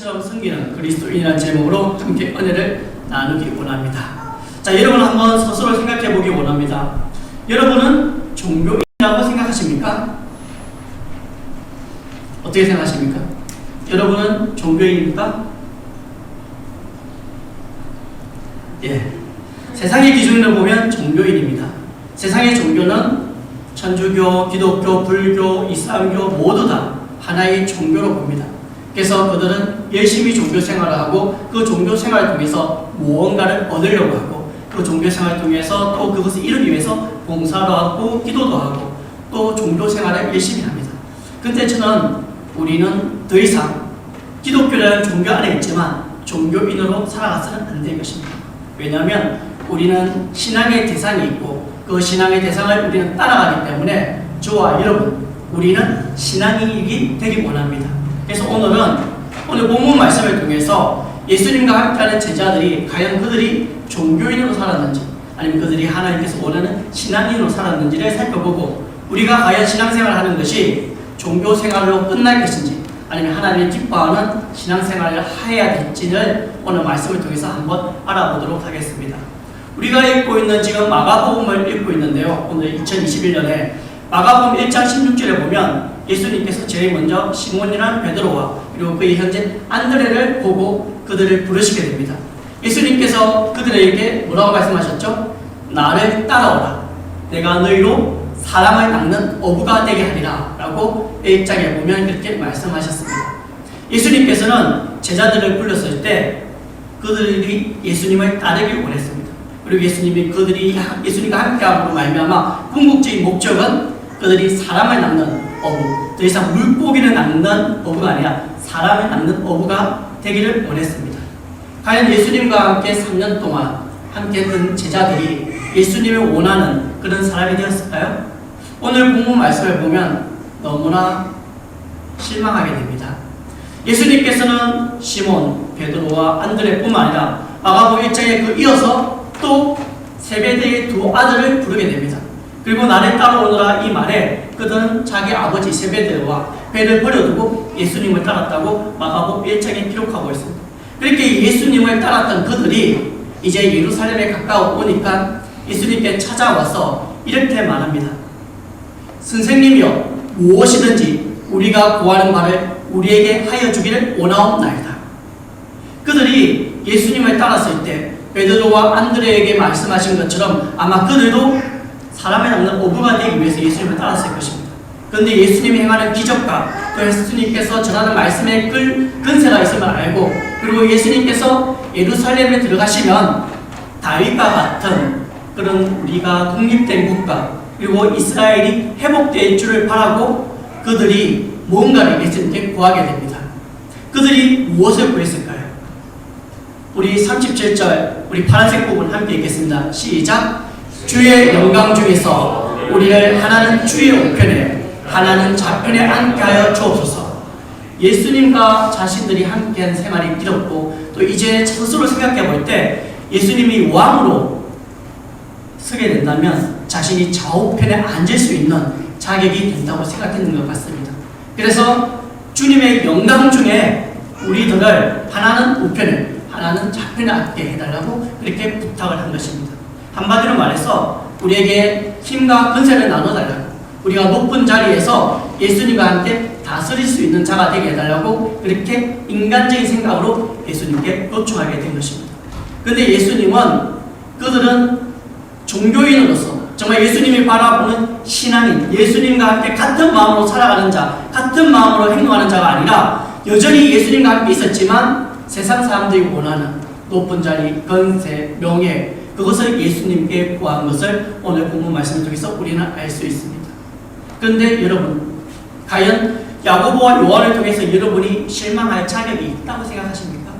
예수님처럼 섬기는 그리스도인이라는 제목으로 함께 은혜를 나누기 원합니다. 자, 여러분 한번 스스로 생각해 보기 원합니다. 여러분은 종교인이라고 생각하십니까? 어떻게 생각하십니까? 여러분은 종교인입니까? 예. 세상의 기준으로 보면 종교인입니다. 세상의 종교는 천주교, 기독교, 불교, 이슬람교 모두 다 하나의 종교로 봅니다. 그래서 그들은 열심히 종교 생활을 하고 그 종교 생활을 통해서 무언가를 얻으려고 하고 그 종교 생활을 통해서 또 그것을 이루기 위해서 봉사도 하고 기도도 하고 또 종교 생활을 열심히 합니다. 근데 우리는 더 이상 기독교라는 종교 안에 있지만 종교인으로 살아가서는 안 될 것입니다. 왜냐하면 우리는 신앙의 대상이 있고 그 신앙의 대상을 우리는 따라가기 때문에 저와 여러분 우리는 신앙인이 되기 원합니다. 그래서 오늘 본문 말씀을 통해서 예수님과 함께하는 제자들이 과연 그들이 종교인으로 살았는지 아니면 그들이 하나님께서 원하는 신앙인으로 살았는지를 살펴보고 우리가 과연 신앙생활을 하는 것이 종교생활로 끝날 것인지 아니면 하나님이 기뻐하는 신앙생활을 해야 될지를 오늘 말씀을 통해서 한번 알아보도록 하겠습니다. 우리가 읽고 있는 지금 마가복음을 읽고 있는데요. 오늘 2021년에 마가복음 1장 16절에 보면 예수님께서 제일 먼저 시몬이라는 베드로와 그리고 그의 형제 안드레를 보고 그들을 부르시게 됩니다. 예수님께서 그들에게 뭐라고 말씀하셨죠? 나를 따라오라. 내가 너희로 사람을 낚는 어부가 되게 하리라 라고 1장에 보면 이렇게 말씀하셨습니다. 예수님께서는 제자들을 불렀을 때 그들이 예수님을 따르길 원했습니다. 그리고 그들이 예수님과 함께함으로 말미암아 궁극적인 목적은 그들이 사람을 낚는 어부, 더 이상 물고기를 낚는 어부가 아니라 사람을 낚는 어부가 되기를 원했습니다. 과연 예수님과 함께 3년 동안 함께 했던 제자들이 예수님을 원하는 그런 사람이 되었을까요? 오늘 본문 말씀을 보면 너무나 실망하게 됩니다. 예수님께서는 시몬, 베드로와 안드레뿐만 아니라 마가복음 1장에 이어서 또 세베대의 두 아들을 부르게 됩니다. 그리고 나를 따라오너라 이 말에 그들은 자기 아버지 세베대와 배를 버려두고 예수님을 따랐다고 마가복음 1장에 기록하고 있습니다. 그렇게 예수님을 따랐던 그들이 이제 예루살렘에 가까워 오니까 예수님께 찾아와서 이렇게 말합니다. 선생님이여 무엇이든지 우리가 구하는 바를 우리에게 하여 주기를 원하옵나이다. 그들이 예수님을 따랐을 때 베드로와 안드레에게 말씀하신 것처럼 아마 그들도 사람을 낚는 어부가 되기 위해서 예수님을 따랐을 것입니다. 그런데 예수님이 행하는 기적과 또 예수님께서 전하는 말씀에 근세가 있음을 알고 그리고 예수님께서 예루살렘에 들어가시면 다윗과 같은 그런 우리가 독립된 국가 그리고 이스라엘이 회복될 줄을 바라고 그들이 무언가를 예수님께 구하게 됩니다. 그들이 무엇을 구했을까요? 우리 37절 우리 파란색 부분 함께 읽겠습니다. 시작! 주의 영광 중에서 우리를 하나는 주의 우편에 하나는 좌편에 앉게 하여 주옵소서. 예수님과 자신들이 함께한 생활이 길었고 또 이제 스스로 생각해 볼 때 예수님이 왕으로 서게 된다면 자신이 좌우편에 앉을 수 있는 자격이 된다고 생각했는 것 같습니다. 그래서 주님의 영광 중에 우리들을 하나는 우편에 하나는 좌편에 앉게 해달라고 그렇게 부탁을 한 것입니다. 한마디로 말해서 우리에게 힘과 권세를 나눠달라고 우리가 높은 자리에서 예수님과 함께 다스릴 수 있는 자가 되게 해달라고 그렇게 인간적인 생각으로 예수님께 요청하게 된 것입니다. 그런데 그들은 종교인으로서 정말 예수님이 바라보는 신앙인, 예수님과 함께 같은 마음으로 살아가는 자, 같은 마음으로 행동하는 자가 아니라 여전히 예수님과 함께 있었지만 세상 사람들이 원하는 높은 자리, 권세, 명예 그것을 예수님께 구한 것을 오늘 본문 말씀을 통해서 우리는 알 수 있습니다. 그런데 여러분, 과연 야고보와 요한을 통해서 여러분이 실망할 자격이 있다고 생각하십니까?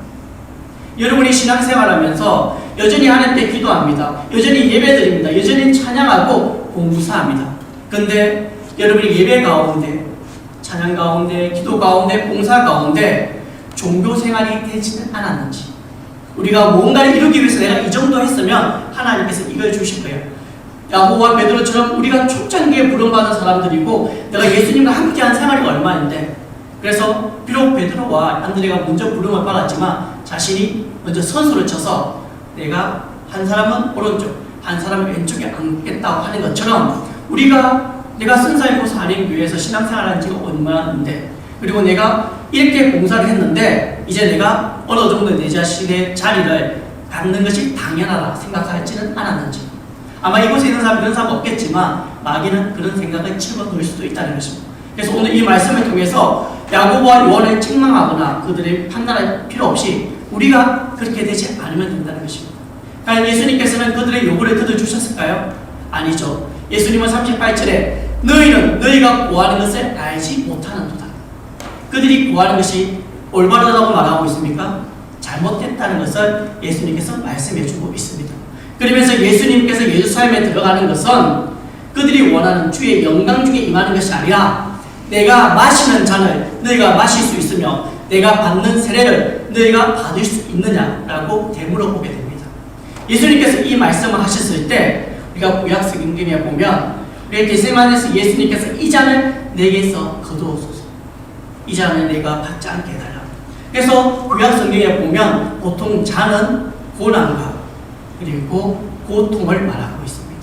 여러분이 신앙생활하면서 여전히 하나님께 기도합니다. 여전히 예배드립니다. 여전히 찬양하고 봉사합니다. 그런데 여러분이 예배 가운데, 찬양 가운데, 기도 가운데, 봉사 가운데 종교생활이 되지는 않았는지 우리가 뭔가를 이루기 위해서 내가 이 정도 했으면 하나님께서 이걸 주실 거예요. 야고보와 베드로처럼 우리가 초창기에 부름받은 사람들이고 내가 예수님과 함께한 생활이 얼마인데 그래서 비록 베드로와 안드레가 먼저 부름을 받았지만 자신이 먼저 선수를 쳐서 내가 한 사람은 오른쪽, 한 사람은 왼쪽에 앉겠다고 하는 것처럼 내가 순사이고 사립교회에서 신앙생활한 지가 얼마나 됐는데, 그리고 내가 이렇게 봉사를 했는데 이제 내가 어느 정도 내 자신의 자리를 갖는 것이 당연하다 생각하지는 않았는지. 아마 이곳에 있는 사람 그런 사람 없겠지만 마귀는 그런 생각을 집어넣을 수도 있다는 것입니다. 그래서 오늘 이 말씀을 통해서 야고보와 요한을 책망하거나 그들의 판단할 필요 없이 우리가 그렇게 되지 않으면 된다는 것입니다. 과연 예수님께서는 그들의 요구를 들어주셨을까요? 아니죠. 예수님은 38절에 너희는 너희가 구하는 것을 알지 못하는도다. 그들이 구하는 것이 올바르다고 말하고 있습니까? 잘못됐다는 것을 예수님께서 말씀해주고 있습니다. 그러면서 예수님께서 예루살렘에 들어가는 것은 그들이 원하는 주의 영광 중에 임하는 것이 아니라 내가 마시는 잔을 너희가 마실 수 있으며 내가 받는 세례를 너희가 받을 수 있느냐라고 되물어보게 됩니다. 예수님께서 이 말씀을 하셨을 때 우리가 구약 성경에 보면 우리 겟세마네에서 예수님께서 이 잔을 내게서 거두옵소서, 이 잔을 내가 받지 않게 해달라. 그래서 구약 성경에 보면 보통 잔은 고난과 그리고 고통을 말하고 있습니다.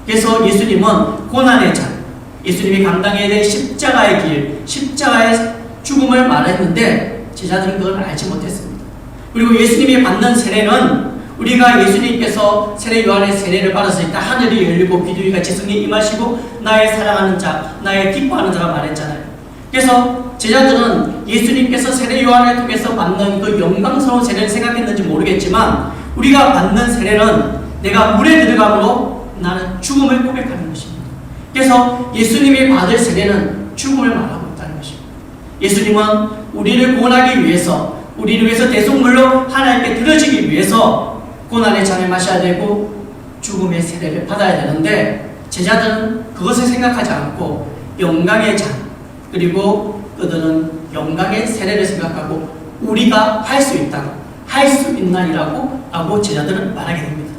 그래서 예수님은 고난의 잔, 예수님이 감당해야 될 십자가의 길, 십자가의 죽음을 말했는데 제자들은 그걸 알지 못했습니다. 그리고 예수님이 받는 세례는 우리가 예수님께서 세례 요한의 세례를 받았을 때 하늘이 열리고 비둘기가 지성에 임하시고 나의 사랑하는 자, 나의 기뻐하는 자가 말했잖아요. 그래서 제자들은 예수님께서 세례 요한을 통해서 받는 그 영광스러운 세례를 생각했는지 모르겠지만 우리가 받는 세례는 내가 물에 들어감으로 나는 죽음을 고백하는 것입니다. 그래서 예수님이 받을 세례는 죽음을 말하고 있다는 것입니다. 예수님은 우리를 구원하기 위해서, 우리를 위해서 대속물로 하나님께 드려지기 위해서 고난의 잔을 마셔야 되고 죽음의 세례를 받아야 되는데 제자들은 그것을 생각하지 않고 영광의 잔, 그리고 그들은 영광의 세례를 생각하고 우리가 할 수 있다, 할 수 있나이라고 하고 제자들은 말하게 됩니다.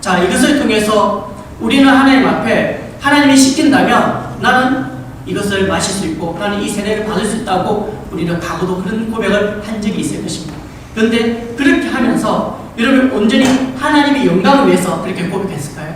자, 이것을 통해서 우리는 하나님 앞에 하나님이 시킨다면 나는 이것을 마실 수 있고 나는 이 세례를 받을 수 있다고 우리는 과거도 그런 고백을 한 적이 있을 것입니다. 그런데 그렇게 하면서 여러분 온전히 하나님의 영광을 위해서 그렇게 고백했을까요?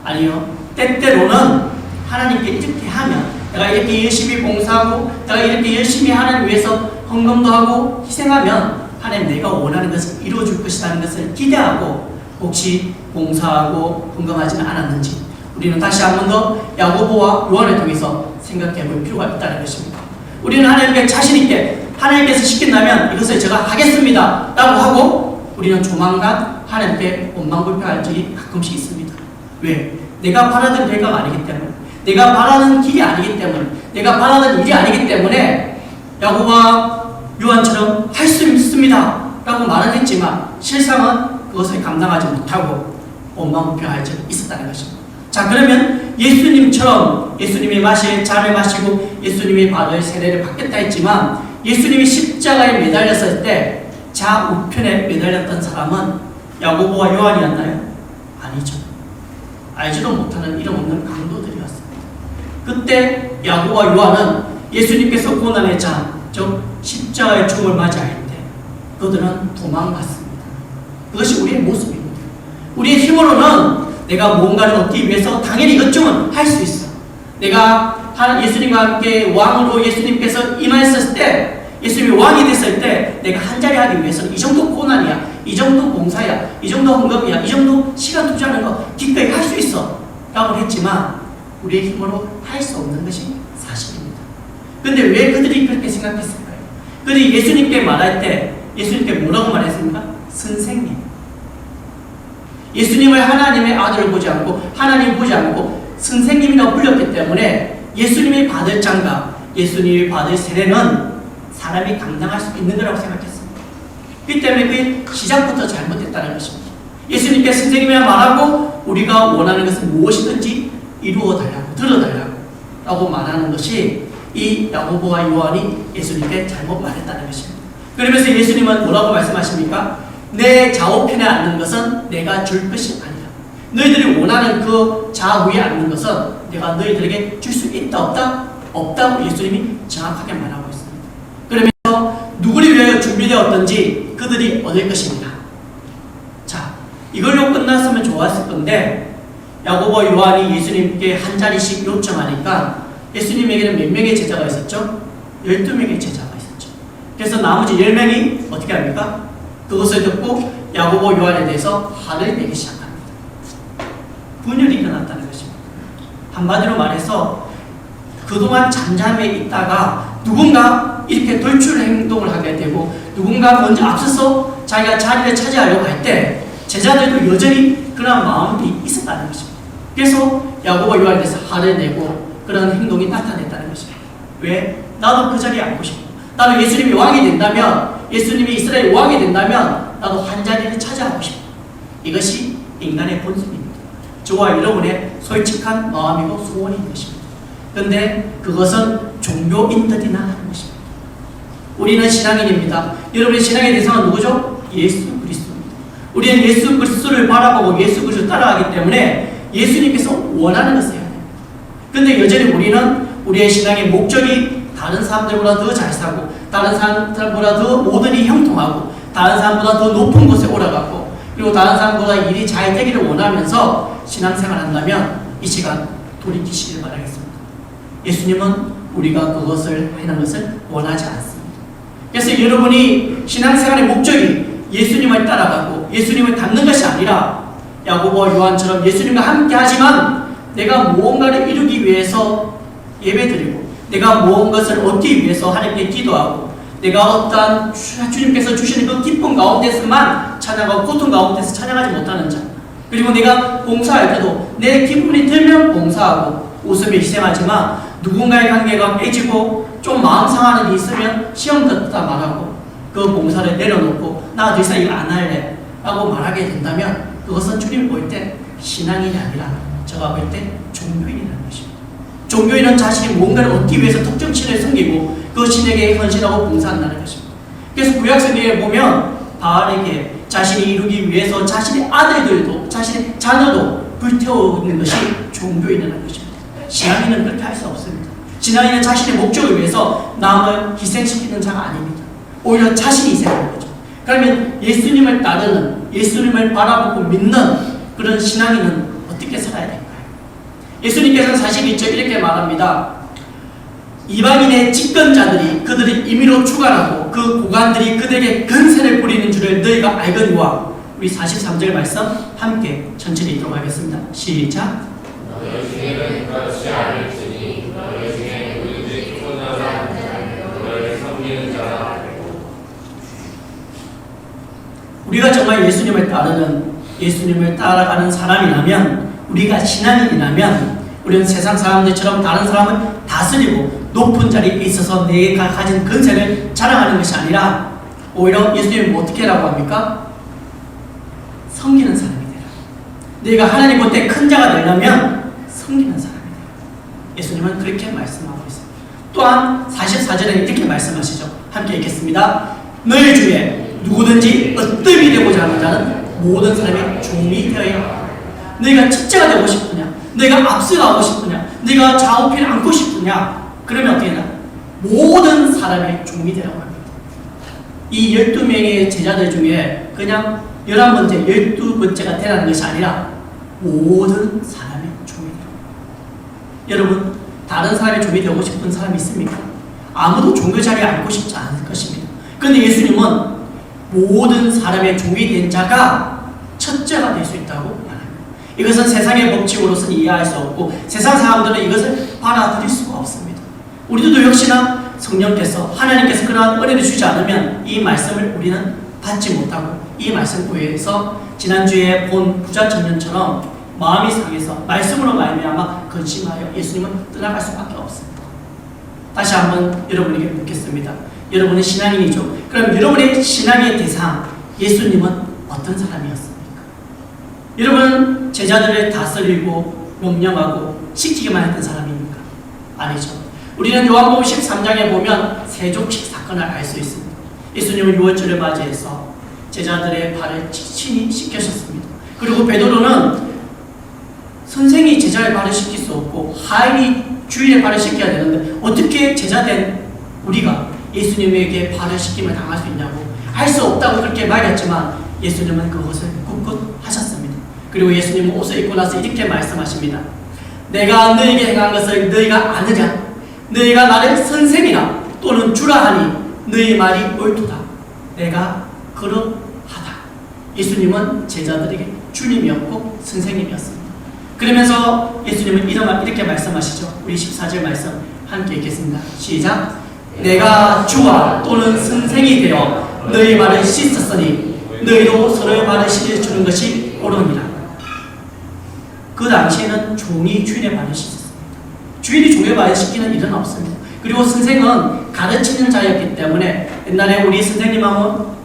아니요. 때때로는 하나님께 이렇게 하면, 내가 이렇게 열심히 봉사하고 내가 이렇게 열심히 하나님 위해서 헌금도 하고 희생하면 하나님 내가 원하는 것을 이루어줄 것이라는 것을 기대하고 혹시 봉사하고 헌금하지는 않았는지 우리는 다시 한 번 더 야고보와 요한을 통해서 생각해 볼 필요가 있다는 것입니다. 우리는 하나님께 자신 있게 하나님께서 시킨다면 이것을 제가 하겠습니다 라고 하고 우리는 조만간 하나님께 원망불평할 적이 가끔씩 있습니다. 왜? 내가 바라던 결과가 아니기 때문에, 내가 바라는 길이 아니기 때문에, 내가 바라는 일이 아니기 때문에 야고보와 요한처럼 할 수 있습니다 라고 말은 했지만 실상은 그것을 감당하지 못하고 원망불평할 적이 있었다는 것입니다. 자, 그러면 예수님처럼 예수님이 마실 잔을 마시고 예수님이 받을 세례를 받겠다 했지만 예수님이 십자가에 매달렸을 때 좌우편에 매달렸던 사람은 야고보와 요한이었나요? 아니죠. 알지도 못하는 이름 없는 강도들이었습니다. 그때 야고보와 요한은 예수님께서 고난의 잔, 즉 십자가의 죽음을 맞이할 때 그들은 도망갔습니다. 그것이 우리의 모습입니다. 우리의 힘으로는 내가 무언가를 얻기 위해서 당연히 이것쯤은 할 수 있어. 내가 예수님과 함께 왕으로 예수님께서 임하셨을 때, 예수님이 왕이 됐을 때 내가 한 자리 하기 위해서는 이 정도 고난이야, 이 정도 봉사야, 이 정도 헌금이야, 이 정도 시간 투자하는 거 기꺼이 할 수 있어 라고 했지만 우리의 힘으로 할 수 없는 것이 사실입니다. 그런데 왜 그들이 그렇게 생각했을까요? 그들이 예수님께 말할 때 예수님께 뭐라고 말했습니까? 선생님. 예수님을 하나님의 아들을 보지 않고 하나님 보지 않고 선생님이라고 불렸기 때문에 예수님이 받을 잔과 예수님이 받을 세례는 사람이 감당할 수 있는 거라고 생각했습니다. 그렇기 때문에 그게 시작부터 잘못됐다는 것입니다. 예수님께 선생님이라 말하고 우리가 원하는 것은 무엇이든지 이루어달라고, 들어달라고 라고 말하는 것이 이 야고보와 요한이 예수님께 잘못 말했다는 것입니다. 그러면서 예수님은 뭐라고 말씀하십니까? 내 좌우편에 앉는 것은 내가 줄 것이 아니라, 너희들이 원하는 그 좌우에 앉는 것은 내가 너희들에게 줄 수 있다 없다? 없다고 예수님이 정확하게 말하고 있습니다. 그러면서 누구를 위하여 준비되었던지 그들이 얻을 것입니다. 자, 이걸로 끝났으면 좋았을 건데 야고보 요한이 예수님께 한 자리씩 요청하니까 예수님에게는 몇 명의 제자가 있었죠? 12명의 제자가 있었죠. 그래서 나머지 10명이 어떻게 합니까? 그것을 듣고 야고보 요한에 대해서 화를 내기 시작합니다. 분열이 일어났다는 것입니다. 한마디로 말해서 그동안 잠잠해 있다가 누군가 이렇게 돌출 행동을 하게 되고 누군가 먼저 앞서서 자기가 자리를 차지하려고 할 때 제자들도 여전히 그런 마음이 있었다는 것입니다. 그래서 야고보 요한에 대해서 화를 내고 그런 행동이 나타냈다는 것입니다. 왜? 나도 그 자리에 앉고 싶고 나도 예수님이 왕이 된다면 예수님이 이스라엘 왕이 된다면 나도 한 자리를 차지하고 싶고 이것이 인간의 본성입니다. 저와 여러분의 솔직한 마음이고 소원인 것입니다. 그런데 그것은 종교인들이나 하는 것입니다. 우리는 신앙인입니다. 여러분의 신앙의 대상은 누구죠? 예수 그리스도입니다. 우리는 예수 그리스도를 바라보고 예수 그리스도를 따라가기 때문에 예수님께서 원하는 것을 해야 됩니다. 그런데 여전히 우리는 우리의 신앙의 목적이 다른 사람들보다 더 잘 사고 다른 사람들보다 더 모든 일이 형통하고 다른 사람보다 더 높은 곳에 올라가고 그리고 다른 사람보다 일이 잘 되기를 원하면서 신앙생활을 한다면 이 시간 돌이키시길 바라겠습니다. 예수님은 우리가 그것을 하는 것을 원하지 않습니다. 그래서 여러분이 신앙생활의 목적이 예수님을 따라가고 예수님을 닮는 것이 아니라 야고보와 요한처럼 예수님과 함께 하지만 내가 무언가를 이루기 위해서 예배드리고 내가 무언 것을 얻기 위해서 하나님께 기도하고 내가 어떠한 주님께서 주시는 그 기쁨 가운데서만 찬양하고 고통 가운데서 찬양하지 못하는 자 그리고 내가 봉사할 때도 내 기분이 들면 봉사하고 웃으며 희생하지만 누군가의 관계가 깨지고 좀 마음 상하는 일이 있으면 시험 듣다 말하고 그 봉사를 내려놓고 나 더 이상 이거 안 할래 라고 말하게 된다면 그것은 주님 볼 때 신앙인이 아니라 제가 볼 때 종교인이라는 것입니다. 종교인은 자신이 무언가를 얻기 위해서 특정 신을 섬기고 그 신에게 헌신하고 봉사한다는 것입니다. 그래서 구약성경에 보면 바알에게 자신이 이루기 위해서 자신의 아들들도 자신의 자녀도 불태우는 것이 종교인이라는 것입니다. 신앙인은 그렇게 할 수 없습니다. 신앙인은 자신의 목적을 위해서 남을 희생시키는 자가 아닙니다. 오히려 자신이 희생하는 거죠. 그러면 예수님을 따르는 예수님을 바라보고 믿는 그런 신앙인은 어떻게 살아야 될까요? 예수님께서는 사실 이렇게 말합니다. 이방인의 집권자들이 그들의 임의로 주관하고 그 고관들이 그들에게 근세를 부리는 줄을 너희가 알거니와 우리 43절 말씀 함께 천천히 읽도록 하겠습니다. 시작. 너희 중에는 그렇지 않을지니 너희 중에 누구든지 초나라 너희를 섬기는 자라 알고. 우리가 정말 예수님을 따라가는 사람이라면 우리가 신앙인이라면 우리는 세상 사람들처럼 다른 사람을 다스리고 높은 자리에 있어서 내가 가진 근세를 자랑하는 것이 아니라 오히려 예수님이 어떻게 하라고 합니까? 섬기는 사람이 되라. 내가 하나님 볼 때 큰 자가 되려면 섬기는 사람이 되라. 예수님은 그렇게 말씀하고 있습니다. 또한 44절에 이렇게 말씀하시죠. 함께 읽겠습니다. 너희 중에 누구든지 으뜸이 되고자 하는 자는 모든 사람의 종이 되어야 한다. 너희가 첫째가 되고 싶으냐? 너희가 앞서가고 싶으냐? 너희가 좌우편에 앉고 싶으냐? 그러면 어떻게 되나? 모든 사람의 종이 되라고 합니다. 이 12명의 제자들 중에 그냥 11번째, 12번째가 되라는 것이 아니라 모든 사람의 종이 되라고. 여러분, 다른 사람의 종이 되고 싶은 사람이 있습니까? 아무도 종교 자리에 앉고 싶지 않을 것입니다. 그런데 예수님은 모든 사람의 종이 된 자가 첫째가 될 수 있다고 말합니다. 이것은 세상의 법칙으로서는 이해할 수 없고 세상 사람들은 이것을 받아들일 수가 없습니다. 우리도 역시나 성령께서 하나님께서 그러한 은혜를 주지 않으면 이 말씀을 우리는 받지 못하고 이 말씀 구에서 지난주에 본 부자 청년처럼 마음이 상해서 말씀으로 말미암아 근심하여 예수님은 떠나갈 수밖에 없습니다. 다시 한번 여러분에게 묻겠습니다. 여러분은 신앙인이죠. 그럼 여러분의 신앙의 대상 예수님은 어떤 사람이었습니까? 여러분은 제자들을 다스리고 명령하고 지키기만 했던 사람입니까? 아니죠. 우리는 요한복음 13장에 보면 세족식 사건을 알 수 있습니다. 예수님은 유월절을 맞이해서 제자들의 발을 친히 씻겨셨습니다. 그리고 베드로는 선생이 제자의 발을 씻길 수 없고 하인이 주인의 발을 씻겨야 되는데 어떻게 제자된 우리가 예수님에게 발을 씻김을 당할 수 있냐고 할 수 없다고 그렇게 말했지만 예수님은 그것을 굳굳 하셨습니다. 그리고 예수님은 옷을 입고 나서 이렇게 말씀하십니다. 내가 너에게 행한 것을 너희가 아느냐? 너희가 나를 선생이라 또는 주라 하니 너희 말이 옳도다. 내가 그러하다. 예수님은 제자들에게 주님이었고 선생님이었습니다. 그러면서 예수님은 이렇게 말씀하시죠. 우리 14절 말씀 함께 읽겠습니다. 시작. 내가 주와 또는 선생이 되어 너희 말을 씻었으니 너희도 서로의 발을 씻어주는 것이 옳으니라. 그 당시에는 종이 주인의 발을 씻었습니다. 주인이 종의 발을 씻기는 일은 없습니다. 그리고 선생은 가르치는 자였기 때문에 옛날에 우리 선생님하고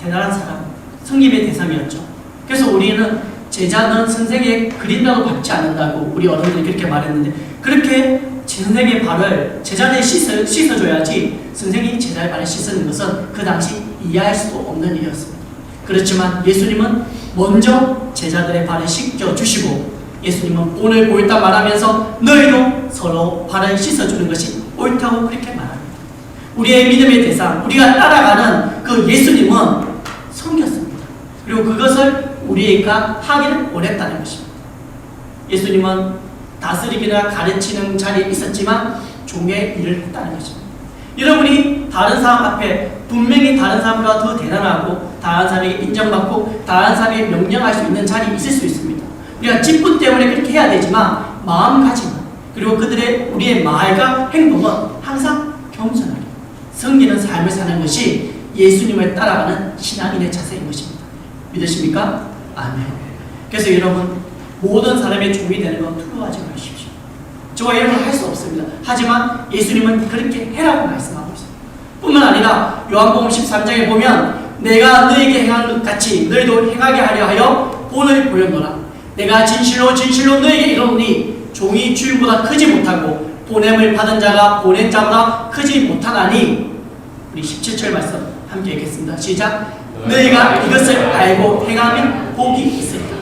대단한 사람, 성립의 대상이었죠. 그래서 우리는 제자는 선생의 그린다고 받지 않는다고 우리 어른들이 그렇게 말했는데 그렇게 선생의 발을 제자들이 씻어줘야지 선생이 제자의 발을 씻는 것은 그 당시 이해할 수도 없는 일이었습니다. 그렇지만 예수님은 먼저 제자들의 발을 씻겨주시고 예수님은 본을 옳다 말하면서 너희도 서로 발을 씻어주는 것이 옳다고 그렇게 말합니다. 우리의 믿음의 대상, 우리가 따라가는 그 예수님은 섬겼습니다. 그리고 그것을 우리가 하기를 원했다는 것입니다. 예수님은 다스리기나 가르치는 자리에 있었지만 종의 일을 했다는 것입니다. 여러분이 다른 사람 앞에 분명히 다른 사람보다 더 대단하고 다른 사람에게 인정받고 다른 사람에게 명령할 수 있는 자리에 있을 수 있습니다. 우리가 직분 때문에 그렇게 해야 되지만 마음가짐 그리고 우리의 말과 행동은 항상 겸손하게 섬기는 삶을 사는 것이 예수님을 따라가는 신앙인의 자세인 것입니다. 믿으십니까? 아멘. 그래서 여러분 모든 사람의 종이 되는 건 두려워하지 마십시오. 저와 여러분 할 수 없습니다. 하지만 예수님은 그렇게 해라고 말씀하고 있습니다. 뿐만 아니라 요한복음 13장에 보면 내가 너에게 행한 것 같이 너희도 행하게 하려 하여 본을 보였노라. 내가 진실로 진실로 너에게 이르노니 종이 주인보다 크지 못하고 보냄을 받은 자가 보낸 자보다 크지 못하나니. 우리 17절 말씀 함께 읽겠습니다. 시작. 너희가 이것을 알고 행하면 복이 있으리라.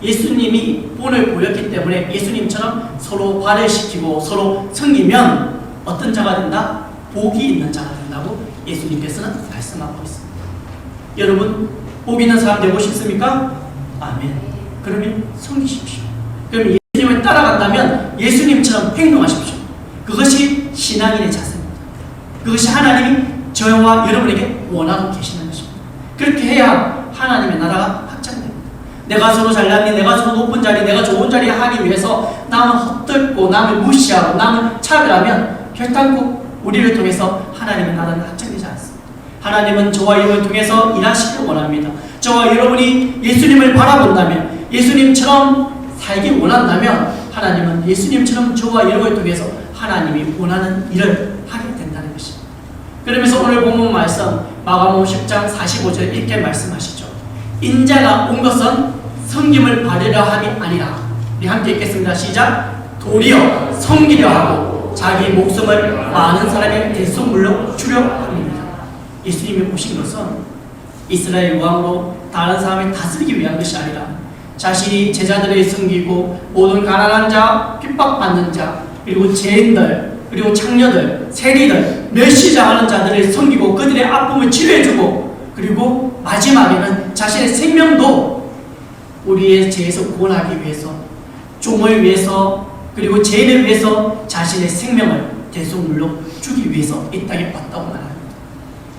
예수님이 본을 보였기 때문에 예수님처럼 서로 발을 씻기고 서로 섬기면 어떤 자가 된다? 복이 있는 자가 된다고 예수님께서는 말씀하고 있습니다. 여러분 복 있는 사람 되고 싶습니까? 아멘. 그러면 섬기십시오. 그러면 예수님을 따라간다면 예수님처럼 행동하십시오. 그것이 신앙인의 자세입니다. 그것이 하나님이 저와 여러분에게 원하고 계시는 것입니다. 그렇게 해야 하나님의 나라가 확장됩니다. 내가 서로 잘났니, 내가 서로 높은 자리, 내가 좋은 자리에 하기 위해서 남을 헛들고 남을 무시하고 남을 차별하면 결단코 우리를 통해서 하나님의 나라는 확장되지 않습니다. 하나님은 저와 여러분을 통해서 일하시길 원합니다. 저와 여러분이 예수님을 바라본다면, 예수님처럼 살기 원한다면 하나님은 예수님처럼 저와 여러분을 통해서 하나님이 원하는 일을 하게 된다는 것입니다. 그러면서 오늘 본문 말씀 마가복음 10장 45절에 이렇게 말씀하시죠. 인자가 온 것은 섬김을 받으려 함이 아니라. 우리 함께 읽겠습니다. 시작. 도리어 섬기려 하고 자기 목숨을 많은 사람의 대속물로 주려 합니다. 예수님이 오신 것은 이스라엘 왕으로 다른 사람을 다스리기 위한 것이 아니라 자신이 제자들을 섬기고 모든 가난한 자, 핍박받는 자, 그리고 죄인들, 그리고 창녀들, 세리들, 멸시당하는 자들을 섬기고 그들의 아픔을 치료해주고 그리고 마지막에는 자신의 생명도 우리의 죄에서 구원하기 위해서, 종을 위해서, 그리고 죄인을 위해서 자신의 생명을 대속물로 주기 위해서 이 땅에 왔다고 말합니다.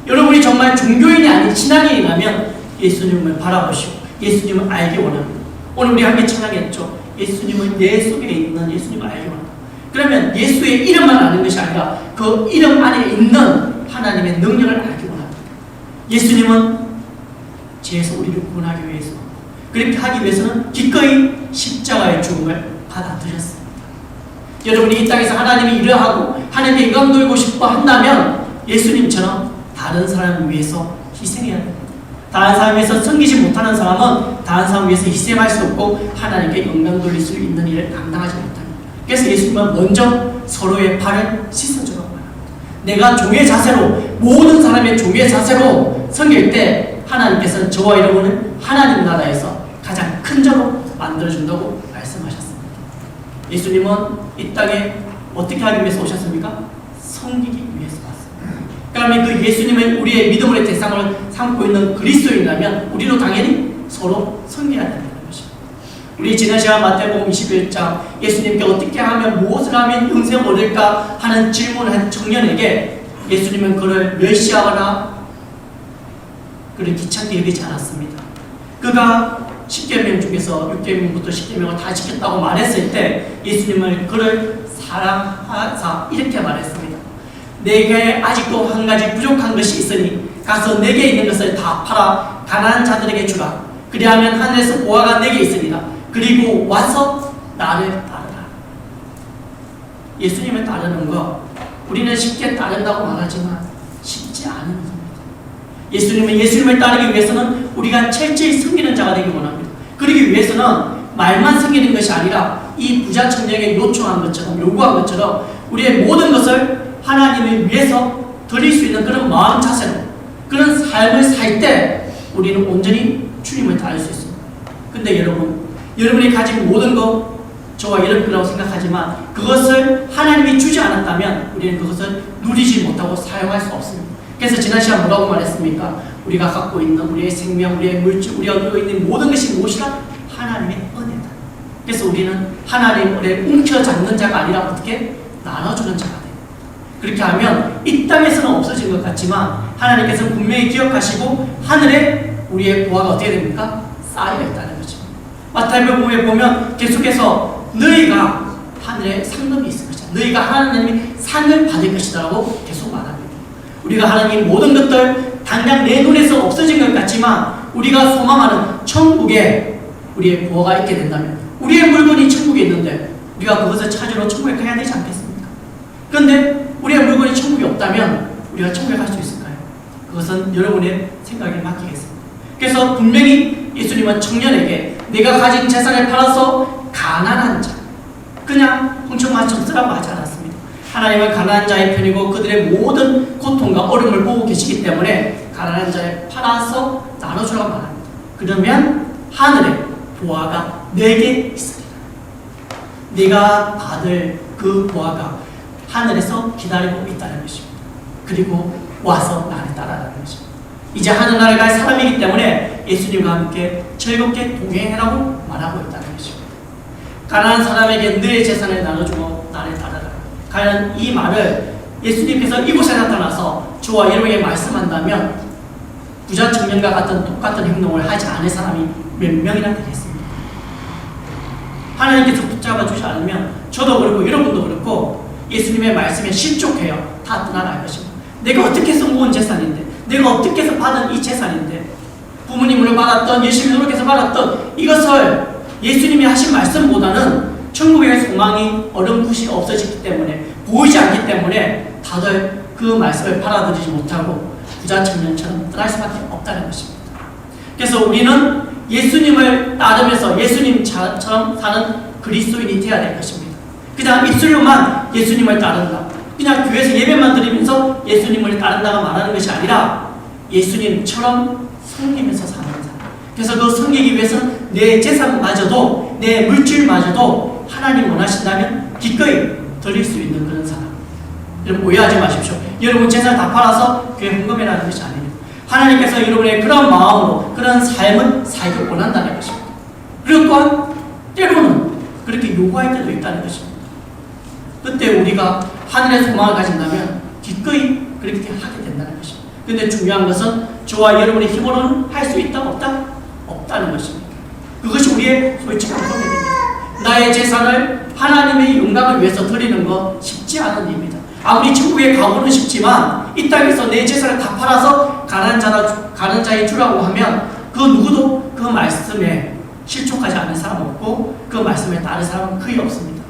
여러분이 정말 종교인이 아닌 신앙인이라면 예수님을 바라보시고 예수님을 알기 원합니다. 오늘 우리 함께 찬양했죠. 예수님은 내 속에 있는 예수님을 알기 원합니다. 그러면 예수의 이름만 아는 것이 아니라 그 이름 안에 있는 하나님의 능력을 알기 원합니다. 예수님은 죄에서 우리를 구원하기 위해서, 그렇게 하기 위해서는 기꺼이 십자가의 죽음을 받아들였습니다. 여러분이 이 땅에서 하나님이 일을 하고 하나님의 영광 돌고 싶어 한다면 예수님처럼 다른 사람을 위해서 희생해야 됩니다. 다른 사람을 위해서 섬기지 못하는 사람은 다른 사람을 위해서 희생할 수 없고 하나님께 영광 돌릴 수 있는 일을 감당하지 못합니다. 그래서 예수님은 먼저 서로의 발을 씻어주라고 합니다. 내가 종의 자세로, 모든 사람의 종의 자세로 섬길 때 하나님께서는 저와 여러분을 하나님 나라에서 가장 큰 자로 만들어준다고 말씀하셨습니다. 예수님은 이 땅에 어떻게 하기 위해서 오셨습니까? 섬기기 위해서 왔습니다. 그러면 그 예수님은 우리의 믿음의 대상을 삼고 있는 그리스도인이라면 우리도 당연히 서로 섬겨야 된다는 것입니다. 우리 지난 시간 마태복음 21장 예수님께 어떻게 하면 무엇을 하면 영생을 얻을까 하는 질문을 한 청년에게 예수님은 그를 멸시하거나 그를 귀찮게 여기지 않았습니다. 그가 10계명 중에서 6계명부터 10계명을 다 지켰다고 말했을 때 예수님은 그를 사랑하사 이렇게 말했습니다. 내게 아직도 한 가지 부족한 것이 있으니 가서 내게 있는 것을 다 팔아 가난한 자들에게 주라. 그리하면 하늘에서 보화가 내게 있으리라. 그리고 와서 나를 따르라. 예수님을 따르는 것, 우리는 쉽게 따른다고 말하지만 쉽지 않은 겁니다. 예수님을 따르기 위해서는 우리가 철저히 섬기는 자가 되기 원합니다. 그러기 위해서는 말만 섬기는 것이 아니라 이 부자 청년에게 요청한 것처럼, 요구한 것처럼 우리의 모든 것을 하나님을 위해서 드릴 수 있는 그런 마음 자세로, 그런 삶을 살 때 우리는 온전히 주님을 따를 수 있습니다. 근데 여러분이 가진 모든 것, 저와 여러분이라고 생각하지만 그것을 하나님이 주지 않았다면 우리는 그것을 누리지 못하고 사용할 수 없습니다. 그래서 지난 시간 뭐라고 말했습니까? 우리가 갖고 있는 우리의 생명, 우리의 물질, 우리가 갖고 있는 모든 것이 무엇이라? 하나님의 은혜다. 그래서 우리는 하나님을 움켜잡는 자가 아니라 어떻게? 나눠주는 자가 돼요. 그렇게 하면 이 땅에서는 없어진 것 같지만 하나님께서는 분명히 기억하시고 하늘에 우리의 보화가 어떻게 됩니까? 쌓여 있다는 거죠. 마태복음에 보면 계속해서 너희가 하늘에 상급이 있을 것이다. 너희가 하나님이 상을 받을 것이다라고 계속 말합니다. 우리가 하나님 모든 것들 당장 내 눈에서 없어진 것 같지만 우리가 소망하는 천국에 우리의 보화가 있게 된다면 우리의 물건이 천국에 있는데 우리가 그것을 찾으러 천국에 가야 되지 않겠습니까? 그런데 우리의 물건이 천국에 없다면 우리가 천국에 갈 수 있을까요? 그것은 여러분의 생각에 맡기겠습니다. 그래서 분명히 예수님은 청년에게 내가 가진 재산을 팔아서 가난한 자, 그냥 홍청만청 쓰라고 하지 않았습니다. 하나님은 가난한 자의 편이고 그들의 모든 고통과 어려움을 보고 계시기 때문에 가난한 자에 팔아서 나눠주라고 말합니다. 그러면 하늘에 보화가 내게 있으리라. 네가 받을 그 보화가 하늘에서 기다리고 있다는 것입니다. 그리고 와서 나를 따라라는 것입니다. 이제 하늘나라에 갈 사람이기 때문에 예수님과 함께 즐겁게 동행하라고 말하고 있다는 것입니다. 가난한 사람에게 너의 재산을 나눠주고 나를 따르라. 과연 이 말을 예수님께서 이곳에 나타나서 저와 여러분에게 말씀한다면 부자 청년과 같은 똑같은 행동을 하지 않을 사람이 몇 명이나 되겠습니까? 하나님께서 붙잡아 주지 않으면 저도 그렇고 여러분도 그렇고 예수님의 말씀에 실족해요. 다 떠나갈 것입니다. 내가 어떻게 해서 모은 재산인데, 내가 어떻게 해서 받은 이 재산인데, 부모님으로 받았던, 열심히 노력해서 받았던 이것을 예수님이 하신 말씀보다는 천국의 소망이 어렴풋이 없어지기 때문에, 보이지 않기 때문에 다들 그 말씀을 받아들이지 못하고 부자 청년처럼 떠날 수밖에 없다는 것입니다. 그래서 우리는 예수님을 따르면서 예수님처럼 사는 그리스도인이 되어야 될 것입니다. 그냥 입술로만 예수님을 따른다, 그냥 교회에서 예배만 드리면서 예수님을 따른다가 말하는 것이 아니라 예수님처럼 섬기면서 사는 자. 그래서 그 섬기기 위해서는 내 재산마저도, 내 물질마저도 하나님 원하신다면 기꺼이 드릴 수 있는 그런 사람. 여러분 오해하지 마십시오. 여러분 재산 다 팔아서 교회 헌금해라는 것이 아닙니다. 하나님께서 여러분의 그런 마음으로 그런 삶을 살기 원한다는 것입니다. 그리고 또한 때로는 그렇게 요구할 때도 있다는 것입니다. 그때 우리가 하늘의 소망을 가진다면 기꺼이 그렇게 하게 된다는 것입니다. 그런데 중요한 것은 저와 여러분의 힘으로는 할 수 있다 없다? 없다는 것입니다. 그것이 우리의 솔직한 고백입니다. 나의 재산을 하나님의 영광을 위해서 드리는 거 쉽지 않은 일입니다. 아무리 천국에 가고는 싶지만 이 땅에서 내 재산을 다 팔아서 가난한 자에 주라고 하면 그 누구도 그 말씀에 실족하지 않는 사람 없고 그 말씀에 따른 사람은 거의 없습니다.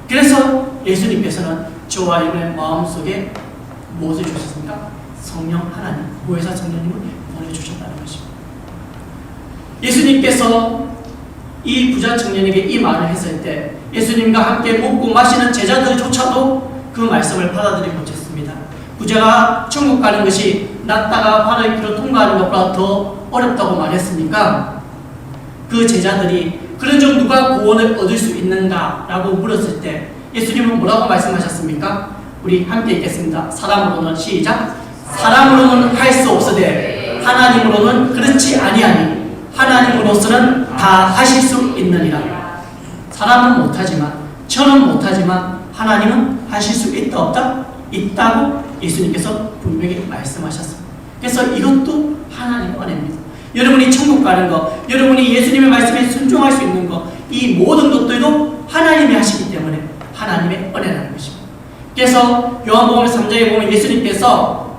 그래서 예수님께서는 저와 여러분의 마음속에 무엇을 주셨습니까? 성령 하나님, 보혜사 성령님을 보내주셨다는 것입니다. 예수님께서 이 부자 청년에게 이 말을 했을 때 예수님과 함께 먹고 마시는 제자들조차도 그 말씀을 받아들이지 못했습니다. 부자가 천국 가는 것이 낫다가 바다의 길을 통과하는 것보다 더 어렵다고 말했으니까 그 제자들이 그런 중 누가 구원을 얻을 수 있는가라고 물었을 때 예수님은 뭐라고 말씀하셨습니까? 우리 함께 읽겠습니다. 사람으로는 시작. 사람으로는 할 수 없으되 하나님으로는 그렇지 아니하니 하나님으로서는 다 하실 수 있느니라. 사람은 못하지만, 저는 못하지만 하나님은 하실 수 있다 없다? 있다고 예수님께서 분명히 말씀하셨습니다. 그래서 이것도 하나님의 은혜입니다. 여러분이 천국 가는 것, 여러분이 예수님의 말씀에 순종할 수 있는 것, 이 모든 것들도 하나님이 하시기 때문에 하나님의 은혜라는 것입니다. 그래서 요한복음 3장에 보면 예수님께서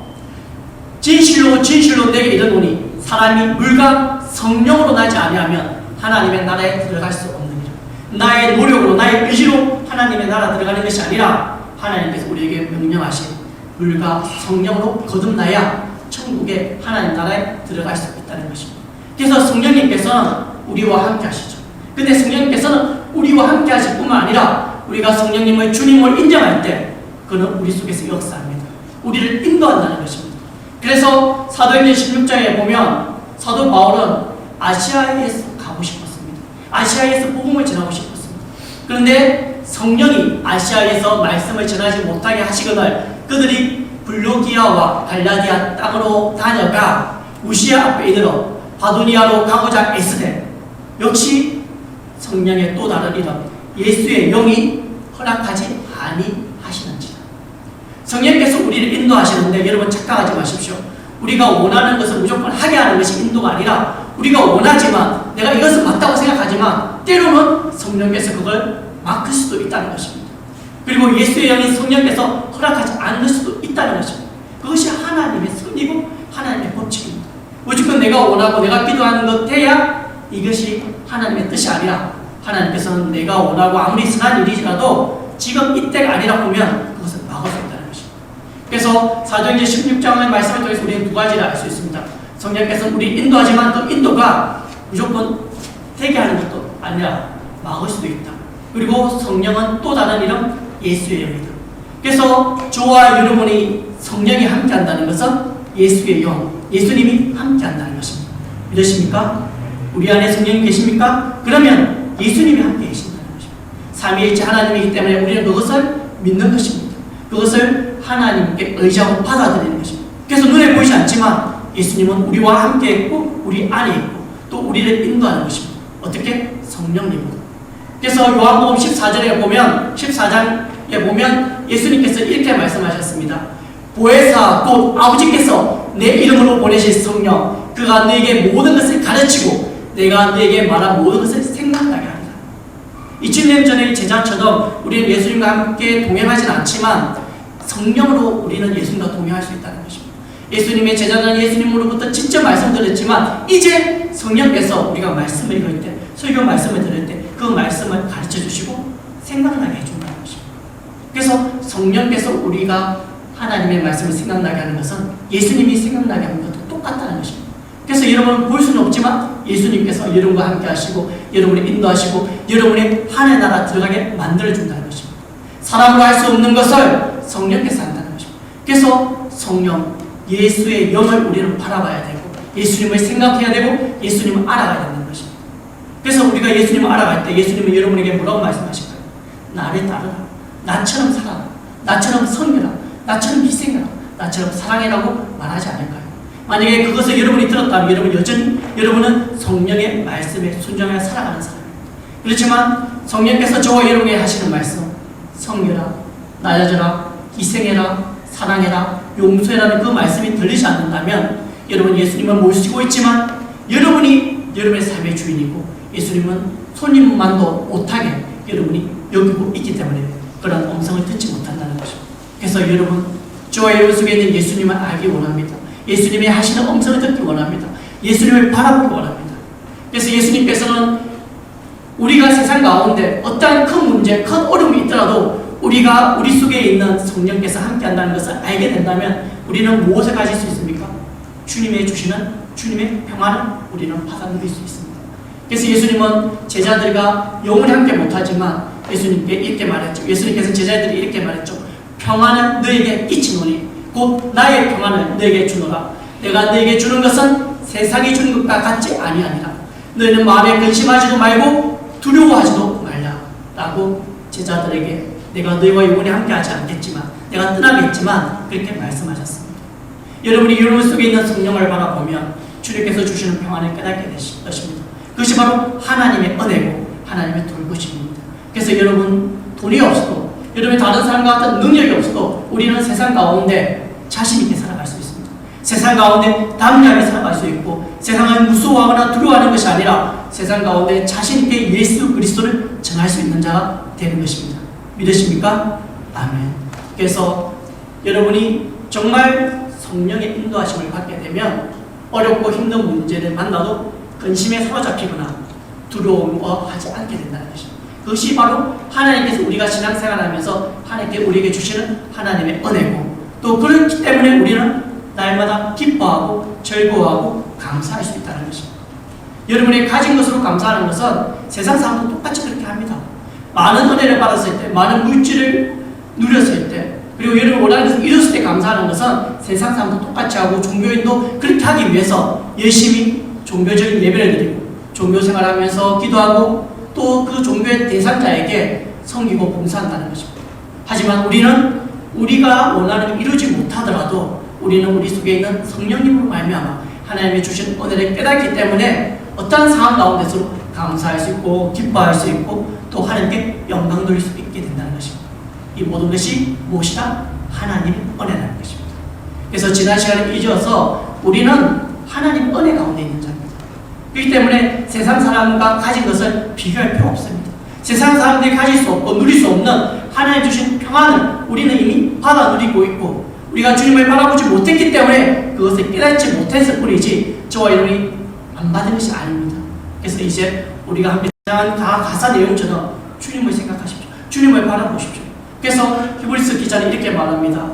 진실로 진실로 내게 이르노니 사람이 물과 성령으로 나지 아니하면 하나님의 나라에 들어갈 수 없느니라. 나의 노력으로, 나의 의지로 하나님의 나라 들어가는 것이 아니라 하나님께서 우리에게 명령하신 물과 성령으로 거듭나야 천국의 하나님 나라에 들어갈 수 있다는 것입니다. 그래서 성령님께서는 우리와 함께 하시죠. 근데 성령님께서는 우리와 함께 하실 뿐만 아니라 우리가 성령님의 주님을 인정할 때 그는 우리 속에서 역사합니다. 우리를 인도한다는 것입니다. 그래서 사도행전 16장에 보면 사도 바울은 아시아에서 가고 싶었습니다. 아시아에서 복음을 전하고 싶었습니다. 그런데 성령이 아시아에서 말씀을 전하지 못하게 하시거늘 그들이 블로기아와 갈라디아 땅으로 다녀가 무시아 앞에 이르러 바두니아로 가고자 애쓰되 역시 성령의 또 다른 이름 예수의 영이 허락하지 아니하시는지라. 성령께서 우리를 인도하시는데 여러분 착각하지 마십시오. 우리가 원하는 것을 무조건 하게 하는 것이 인도가 아니라 우리가 원하지만 내가 이것은 맞다고 생각하지만 때로는 성령께서 그걸 막을 수도 있다는 것입니다. 그리고 예수의 영이 성령께서 허락하지 않을 수도 있다는 것입니다. 그것이 하나님의 섭리고 하나님의 법칙입니다. 무조건 내가 원하고 내가 기도하는 것 돼야 이것이 하나님의 뜻이 아니라 하나님께서는 내가 원하고 아무리 선한 일이지라도 지금 이때가 아니라 보면 그것을 막을 수 있다는 것입니다. 그래서 사도행전 16장의 말씀을 통해서 우리는 두 가지를 알 수 있습니다. 성령께서는 우리 인도하지만 그 인도가 무조건 되게 하는 것도 아니라 막을 수도 있다. 그리고 성령은 또 다른 이름 예수의 영이다. 그래서 저와 여러분이 성령이 함께한다는 것은 예수의 영, 예수님이 함께한다는 것입니다. 믿으십니까? 우리 안에 성령이 계십니까? 그러면 예수님이 함께 계신다는 것입니다. 삼위일체 하나님이기 때문에 우리는 그것을 믿는 것입니다. 그것을 하나님께 의지하고 받아들이는 것입니다. 그래서 눈에 보이지 않지만 예수님은 우리와 함께 있고 우리 안에 있고 또 우리를 인도하는 것입니다. 어떻게? 성령님으로. 그래서 요한복음 14절에 보면 14장에 보면 예수님께서 이렇게 말씀하셨습니다. 보혜사 곧 아버지께서 내 이름으로 보내실 성령 그가 너에게 모든 것을 가르치고 내가 너에게 말한 모든 것을 생각나게 하리라. 2000년 전의 제자처럼 우리는 예수님과 함께 동행하진 않지만 성령으로 우리는 예수님과 동행할 수 있다는 것입니다. 예수님의 제자는 예수님으로부터 직접 말씀드렸지만 이제 성령께서 우리가 말씀을 읽을 때 설교 말씀을 들을 때 그 말씀을 가르쳐 주시고 생각나게 해준다는 것입니다. 그래서 성령께서 우리가 하나님의 말씀을 생각나게 하는 것은 예수님이 생각나게 하는 것도 똑같다는 것입니다. 그래서 여러분은 볼 수는 없지만 예수님께서 여러분과 함께 하시고 여러분을 인도하시고 여러분의 하나님 나라 들어가게 만들어준다는 것입니다. 사람으로 할 수 없는 것을 성령께서 한다는 것입니다. 그래서 성령, 예수의 영을 우리는 바라봐야 되고 예수님을 생각해야 되고 예수님을 알아가야 된다는 것입니다. 그래서 우리가 예수님을 알아갈 때 예수님은 여러분에게 뭐라고 말씀하실까요? 나를 따르라. 나처럼 살아라. 나처럼 섬겨라. 나처럼 희생해라. 나처럼 사랑해라고 말하지 않을까요? 만약에 그것을 여러분이 들었다면 여러분은 성령의 말씀에 순종하여 살아가는 사람입니다. 그렇지만 성령께서 저와 여러분에게 하시는 말씀 섬겨라, 나아져라, 희생해라, 사랑해라, 용서해라는 그 말씀이 들리지 않는다면 여러분 예수님을 모시고 있지만 여러분이 여러분의 삶의 주인이고 예수님은 손님만도 못하게 여러분이 여기고 있기 때문에 그런 음성을 듣지 못한다는 것입니다. 그래서 여러분 저와 여러분 속에 있는 예수님을 알기 원합니다. 예수님이 하시는 음성을 듣기 원합니다. 예수님을 바라보기 원합니다. 그래서 예수님께서는 우리가 세상 가운데 어떠한 큰 문제, 큰 어려움이 있더라도 우리가 우리 속에 있는 성령께서 함께한다는 것을 알게 된다면 우리는 무엇을 가질 수 있습니까? 주님의 주시는 주님의 평안을 우리는 받아 누릴 수 있습니다. 그래서 예수님은 제자들과 영원히 함께 못하지만 예수님께 이렇게 말했죠. 예수님께서 제자들이 이렇게 말했죠. 평안은 너에게 끼치노니 곧 나의 평안을 너에게 주노라. 내가 너에게 주는 것은 세상이 주는 것과 같지 아니하니라. 너희는 마음에 근심하지도 말고 두려워하지도 말라라고 제자들에게 내가 너희와 영원히 함께하지 않겠지만 내가 떠나겠지만 그렇게 말씀하셨습니다. 여러분이 여러분 속에 있는 성령을 바라보면 주님께서 주시는 평안을 깨닫게 되실 것입니다. 그것이 바로 하나님의 은혜고 하나님의 돌보심입니다. 그래서 여러분 돈이 없어도 여러분이 다른 사람과 같은 능력이 없어도 우리는 세상 가운데 자신 있게 살아갈 수 있습니다. 세상 가운데 담대하게 살아갈 수 있고 세상을 무서워하거나 두려워하는 것이 아니라 세상 가운데 자신 있게 예수 그리스도를 전할 수 있는 자가 되는 것입니다. 믿으십니까? 아멘. 그래서 여러분이 정말 성령의 인도하심을 받게 되면 어렵고 힘든 문제를 만나도 근심에 사로잡히거나 두려워하지 않게 된다는 것입니다. 그것이 바로 하나님께서 우리가 신앙생활하면서 하나님께 우리에게 주시는 하나님의 은혜고 또 그렇기 때문에 우리는 날마다 기뻐하고 즐거워하고 감사할 수 있다는 것입니다. 여러분이 가진 것으로 감사하는 것은 세상 사람도 똑같이 그렇게 합니다. 많은 은혜를 받았을 때, 많은 물질을 누렸을 때, 그리고 여러분이 원하는 것을 이뤘을 때 감사하는 것은 세상 사람도 똑같이 하고 종교인도 그렇게 하기 위해서 열심히 종교적인 예배를 드리고 종교 생활하면서 기도하고 또 그 종교의 대상자에게 섬기고 봉사한다는 것입니다. 하지만 우리는 우리가 원하는 걸 이루지 못하더라도 우리는 우리 속에 있는 성령님으로 말미암아 하나님이 주신 은혜를 깨닫기 때문에 어떠한 상황 가운데서 감사할 수 있고 기뻐할 수 있고 또 하나님께 영광 돌릴 수 있게 된다는 것입니다. 이 모든 것이 무엇이다? 하나님의 은혜라는 것입니다. 그래서 지난 시간에 이어서 우리는 하나님의 은혜 가운데 있는 자입니다. 그렇기 때문에 세상 사람과 가진 것을 비교할 필요 없습니다. 세상 사람들이 가질 수 없고 누릴 수 없는 하나님 주신 평안을 우리는 이미 받아 누리고 있고 우리가 주님을 바라보지 못했기 때문에 그것을 깨닫지 못했을 뿐이지 저와 여러분이 안 받은 것이 아닙니다. 그래서 이제 우리가 함께 가사 내용처럼 주님을 생각하십시오. 주님을 바라보십시오. 그래서 히브리서 기자는 이렇게 말합니다.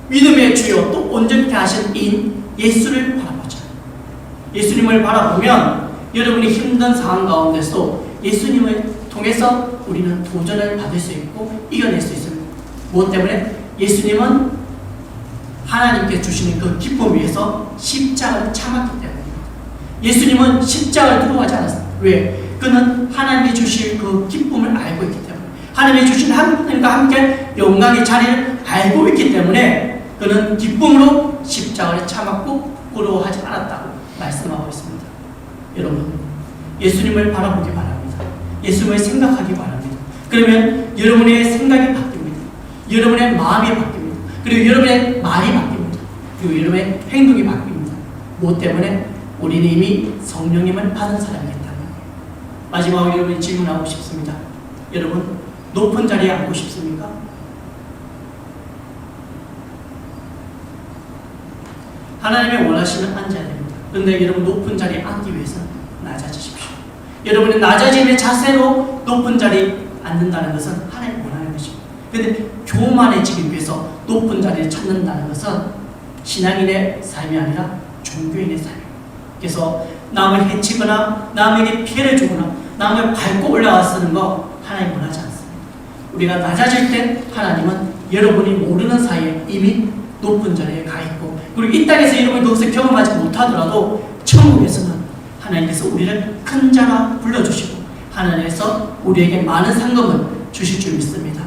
믿음의 주요 또 온전케 하신 인 예수를 바라보자. 예수님을 바라보면 여러분이 힘든 상황 가운데서 예수님을 통해서 우리는 도전을 받을 수 있고 이겨낼 수 있습니다. 무엇 때문에? 예수님은 하나님께 주시는 그 기쁨 위에서 십자가를 참았기 때문입니다. 예수님은 십자가를 두려워하지 않았습니다. 왜? 그는 하나님이 주실 그 기쁨을 알고 있기 때문에 하나님이 주신 하나님과 함께 영광의 자리를 알고 있기 때문에 그는 기쁨으로 십자가를 참았고 부러워하지 않았다고 말씀하고 있습니다. 여러분, 예수님을 바라보기 바랍니다. 예수님을 생각하기 바랍니다. 그러면 여러분의 생각이 바뀝니다. 여러분의 마음이 바뀝니다. 그리고 여러분의 말이 바뀝니다. 그리고 여러분의 행동이 바뀝니다. 무엇 때문에? 우리는 이미 성령님을 받은 사람이기 때문에. 마지막으로 여러분이 질문하고 싶습니다. 여러분, 높은 자리에 앉고 싶습니까? 하나님이 원하시면 앉아야 됩니다. 그런데 여러분 높은 자리에 앉기 위해서는 낮아지십시오. 여러분의 낮아짐의 자세로 높은 자리에 앉는다는 것은 하나님이 원하는 것입니다. 그런데 교만해지기 위해서 높은 자리를 찾는다는 것은 신앙인의 삶이 아니라 종교인의 삶입니다. 그래서 남을 해치거나 남에게 피해를 주거나 남을 밟고 올라가 쓰는 거 하나님 원하지 않습니다. 우리가 낮아질 때 하나님은 여러분이 모르는 사이에 이미 높은 자리에 가 있고 그리고 이 땅에서 여러분이 그것을 경험하지 못하더라도 천국에서는 하나님께서 우리를 큰 자라 불러주시고 하나님께서 우리에게 많은 상급을 주실 줄 믿습니다.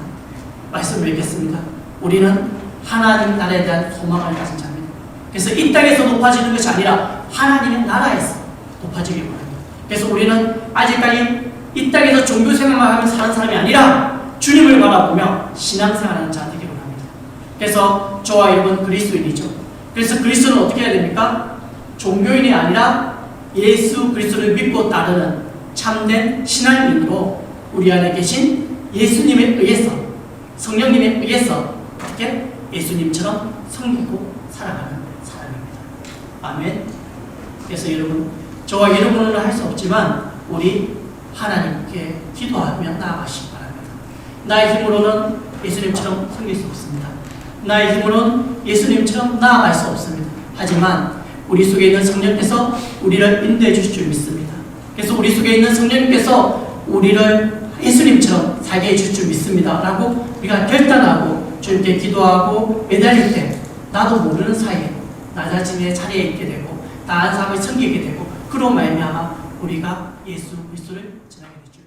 말씀을 읽겠습니다. 우리는 하나님 나라에 대한 소망을 가진 자입니다. 그래서 이 땅에서 높아지는 것이 아니라 하나님의 나라에서 높아지길 바랍니다. 그래서 우리는 아직까지 이 땅에서 종교 생활만 하며 사는 사람이 아니라 주님을 바라보며 신앙생활하는 자 되기를 원합니다. 그래서 저와 여러분 그리스도인이죠. 그래서 그리스도는 어떻게 해야 됩니까? 종교인이 아니라 예수 그리스도를 믿고 따르는 참된 신앙인으로 우리 안에 계신 예수님에 의해서 성령님에 의해서 어떻게 예수님처럼 섬기고 살아가는 사람입니다. 아멘. 그래서 여러분 저와 여러분은 할 수 없지만 우리 하나님께 기도하며 나아가시기 바랍니다. 나의 힘으로는 예수님처럼 섬길 수 없습니다. 나의 힘으로는 예수님처럼 나아갈 수 없습니다. 하지만 우리 속에 있는 성령께서 우리를 인도해 주실 줄 믿습니다. 그래서 우리 속에 있는 성령님께서 우리를 예수님처럼 살게 해줄 줄 믿습니다. 라고 우리가 결단하고 주님께 기도하고 매달릴 때 나도 모르는 사이에 낮아짐의 자리에 있게 되고 다른 사람을 섬기게 되고 그로 말미암아 우리가 예수 그리스도를 전하게 될 줄